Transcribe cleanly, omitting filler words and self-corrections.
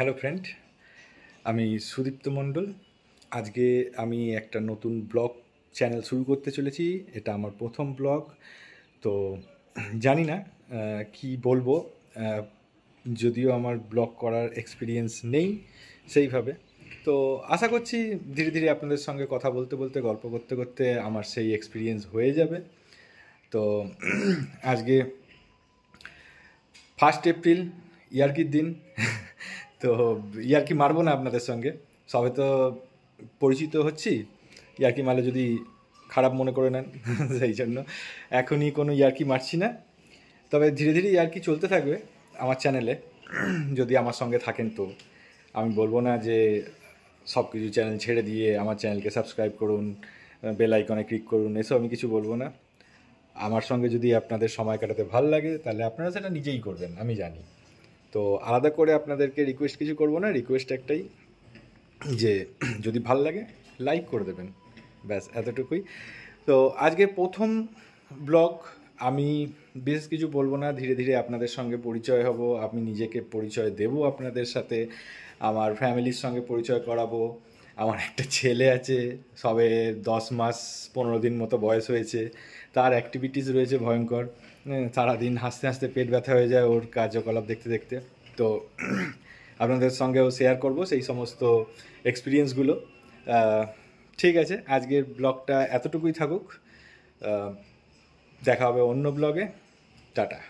Hello friend, আমি সুদীপ্ত মণ্ডল। আজকে আমি একটা নতুন ব্লগ চ্যানেল শুরু করতে চলেছি। এটা আমার প্রথম ব্লগ। তো জানি না কি বলবো। আহ, যদিও আমার ব্লগ করার এক্সপিরিয়েন্স নেই সেইভাবে, তো আশা করছি ধীরে ধীরে আপনাদের সঙ্গে কথা বলতে বলতে গল্প করতে করতে আমার সেই এক্সপিরিয়েন্স হয়ে যাবে। তো আজকে 1 এপ্রিল, ইয়ার্কির দিন। তো ইয়ার্কি মারবো না আপনাদের সঙ্গে, সবে তো পরিচিত হচ্ছি। ইয়ার্কি মারলে যদি খারাপ মনে করে নেন সেই জন্য এখনই কোনো ইয়ার্কি মারছি না। তবে ধীরে ধীরে ইয়ার্কি চলতে থাকবে আমার চ্যানেলে, যদি আমার সঙ্গে থাকেন। তো আমি বলবো না যে সব কিছু চ্যানেল ছেড়ে দিয়ে আমার চ্যানেলকে সাবস্ক্রাইব করুন, বেল আইকনে ক্লিক করুন, এসব আমি কিছু বলবো না। আমার সঙ্গে যদি আপনাদের সময় কাটাতে ভাল লাগে তাহলে আপনারা সেটা নিজেই করবেন, আমি জানি। তো আলাদা করে আপনাদেরকে রিকোয়েস্ট কিছু করবো না, রিকোয়েস্ট একটাই যে যদি ভাল লাগে লাইক করে দেবেন, ব্যাস এতটুকুই। তো আজকে প্রথম ব্লগ, আমি বেশ কিছু বলবো না, ধীরে ধীরে আপনাদের সঙ্গে পরিচয় হব, আমি নিজেকে পরিচয় দেব আপনাদের সাথে, আমার ফ্যামিলির সঙ্গে পরিচয় করাবো। আমার একটা ছেলে আছে, সবে 10 মাস 15 দিন মতো বয়স হয়েছে। তার অ্যাক্টিভিটিস রয়েছে ভয়ঙ্কর। সারাদিন হাসতে হাসতে পেট ব্যথা হয়ে যায় ওর কার্যকলাপ দেখতে দেখতে। তো আপনাদের সঙ্গেও শেয়ার করব সেই সমস্ত এক্সপিরিয়েন্সগুলো। ঠিক আছে, আজকের ব্লগটা এতটুকুই থাকুক। দেখা হবে অন্য ব্লগে। টাটা।